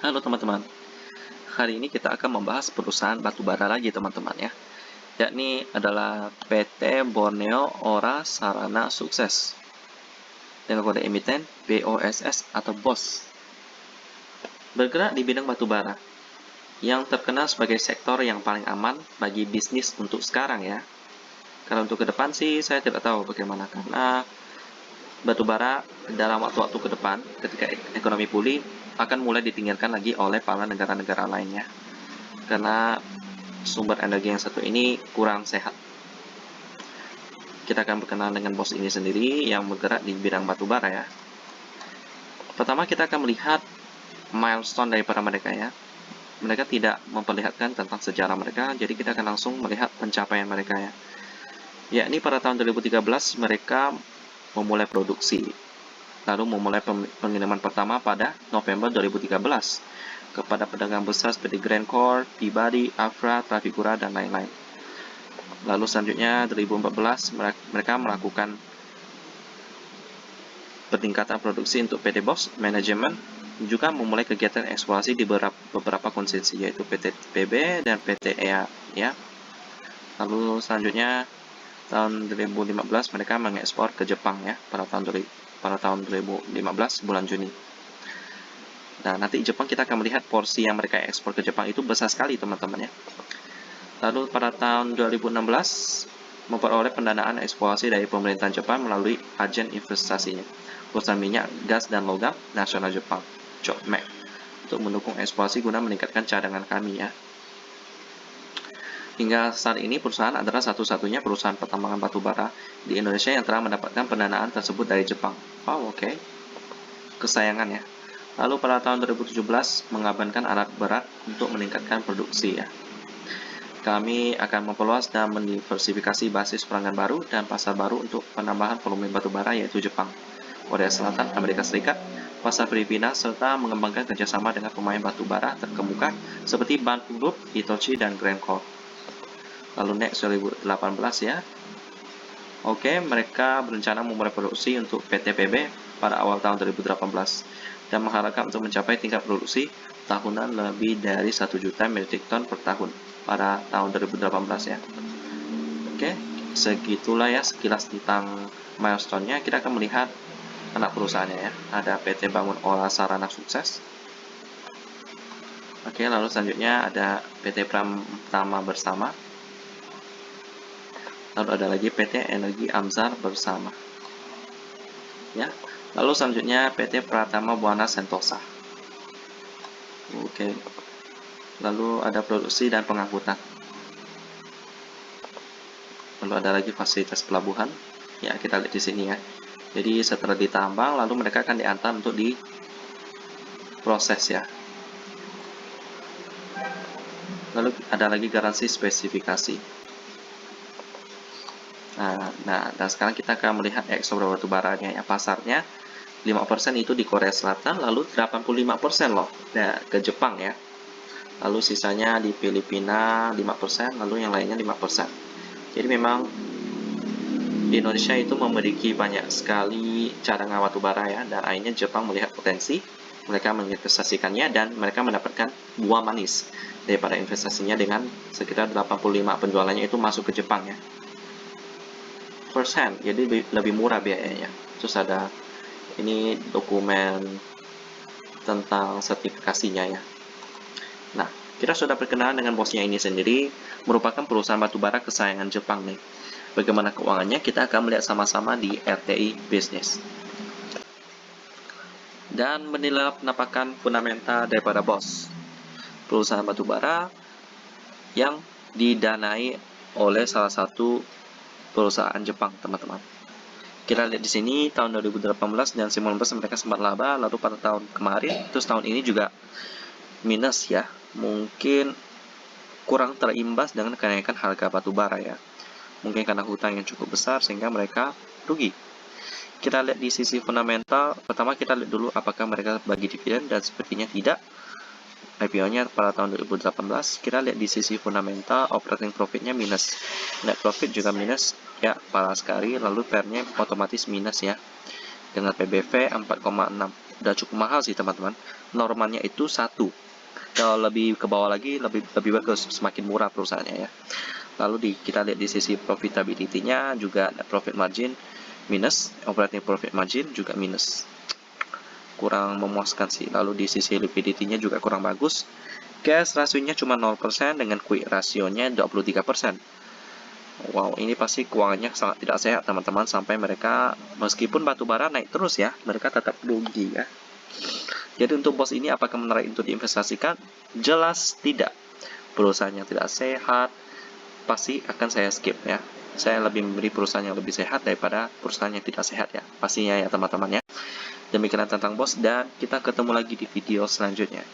Halo teman-teman, hari ini kita akan membahas perusahaan batubara lagi teman-teman ya, yakni adalah PT Borneo Ora Sarana Sukses dengan kode emiten BOSS atau BOS. Bergerak di bidang batubara yang terkenal sebagai sektor yang paling aman bagi bisnis untuk sekarang ya. Kalau untuk ke depan sih saya tidak tahu bagaimana, karena batubara dalam waktu-waktu ke depan ketika ekonomi pulih akan mulai ditinggalkan lagi oleh para negara-negara lainnya, karena sumber energi yang satu ini kurang sehat. Kita akan berkenalan dengan bos ini sendiri yang bergerak di bidang batubara ya. Pertama kita akan melihat milestone daripada mereka ya. Mereka tidak memperlihatkan tentang sejarah mereka, jadi kita akan langsung melihat pencapaian mereka ya. Yakni pada tahun 2013 mereka memulai produksi, lalu memulai pengiriman pertama pada November 2013 kepada pedagang besar seperti Glencore, Peabody, Afra, Trafigura, dan lain-lain. Lalu selanjutnya 2014 mereka melakukan peningkatan produksi untuk PT Bosch Management, juga memulai kegiatan eksplorasi di beberapa konsesi yaitu PT PB dan PT EA ya. Lalu selanjutnya tahun 2015 mereka mengekspor ke Jepang ya pada tahun 2015 bulan Juni. Nah, nanti Jepang kita akan melihat porsi yang mereka ekspor ke Jepang itu besar sekali teman-teman ya. Lalu pada tahun 2016 memperoleh pendanaan eksplorasi dari pemerintahan Jepang melalui agen investasinya, perusahaan minyak, gas, dan logam nasional Jepang, JOGMEC, untuk mendukung eksplorasi guna meningkatkan cadangan kami ya. Hingga saat ini perusahaan adalah satu-satunya perusahaan pertambangan batubara di Indonesia yang telah mendapatkan pendanaan tersebut dari Jepang. Wow, oke. Kesayangan ya. Lalu pada tahun 2017 mengamankan alat berat untuk meningkatkan produksi ya. Kami akan memperluas dan mendiversifikasi basis pelanggan baru dan pasar baru untuk penambahan volume batubara yaitu Jepang, Korea Selatan, Amerika Serikat, pasar Filipina, serta mengembangkan kerjasama dengan pemain batubara terkemuka seperti Banpu Group, Hitachi, dan Glencore. Lalu next 2018 ya. Oke, mereka berencana memulai produksi untuk PT PB pada awal tahun 2018 dan mengharapkan untuk mencapai tingkat produksi tahunan lebih dari 1 juta metrik ton per tahun pada tahun 2018 ya. Oke, segitulah ya sekilas tentang milestone-nya. Kita akan melihat anak perusahaannya ya. Ada PT Bangun Olah Sarana Sukses. Oke, lalu selanjutnya ada PT Pratama Bersama. Lalu ada lagi PT Energi Amzar Bersama. Ya. Lalu selanjutnya PT Pratama Buana Sentosa. Oke. Lalu ada produksi dan pengangkutan. Lalu ada lagi fasilitas pelabuhan. Ya, kita lihat di sini ya. Jadi setelah ditambang, lalu mereka akan diantar untuk diproses ya. Lalu ada lagi garansi spesifikasi. Nah, dan sekarang kita akan melihat ekspor batubaranya ya. Pasarnya 5% itu di Korea Selatan, lalu 85% loh ke Jepang ya. Lalu sisanya di Filipina 5%, lalu yang lainnya 5%. Jadi memang di Indonesia itu memiliki banyak sekali cadangan batubara ya, dan akhirnya Jepang melihat potensi, mereka menginvestasikannya dan mereka mendapatkan buah manis daripada investasinya dengan sekitar 85 penjualannya itu masuk ke Jepang ya. First hand, jadi lebih murah biayanya. Terus ada ini dokumen tentang sertifikasinya ya. Nah, kita sudah berkenalan dengan bosnya ini sendiri, merupakan perusahaan batubara kesayangan Jepang nih. Bagaimana keuangannya, kita akan melihat sama-sama di RTI Business. Dan menilai penampakan fundamental daripada BOS, perusahaan batubara yang didanai oleh salah satu perusahaan Jepang, teman-teman. Kita lihat di sini tahun 2018 dan 2019 mereka sempat laba, lalu pada tahun kemarin, terus tahun ini juga minus ya. Mungkin kurang terimbas dengan kenaikan harga batubara ya. Mungkin karena hutang yang cukup besar sehingga mereka rugi. Kita lihat di sisi fundamental, pertama kita lihat dulu apakah mereka bagi dividen, dan sepertinya tidak. IPO-nya pada tahun 2018, kita lihat di sisi fundamental, operating profit-nya minus, net profit juga minus, ya parah sekali, lalu PER-nya otomatis minus ya, dengan PBV 4,6. Udah cukup mahal sih teman-teman. Normalnya itu 1. Kalau lebih ke bawah lagi lebih bagus, semakin murah perusahaannya ya. Lalu kita lihat di sisi profitability-nya juga net profit margin minus, operating profit margin juga minus. Kurang memuaskan sih. Lalu di sisi liquidity-nya juga kurang bagus. Cash rasionya cuma 0% dengan quick rasionya 23%. Wow, ini pasti keuangannya sangat tidak sehat teman-teman, sampai mereka meskipun batubara naik terus ya, mereka tetap rugi ya. Jadi untuk bos ini apakah menarik untuk diinvestasikan? Jelas tidak. Perusahaan yang tidak sehat pasti akan saya skip ya. Saya lebih memberi perusahaan yang lebih sehat daripada perusahaan yang tidak sehat ya. Pastinya ya teman-teman ya. Demikian tentang bos, dan kita ketemu lagi di video selanjutnya.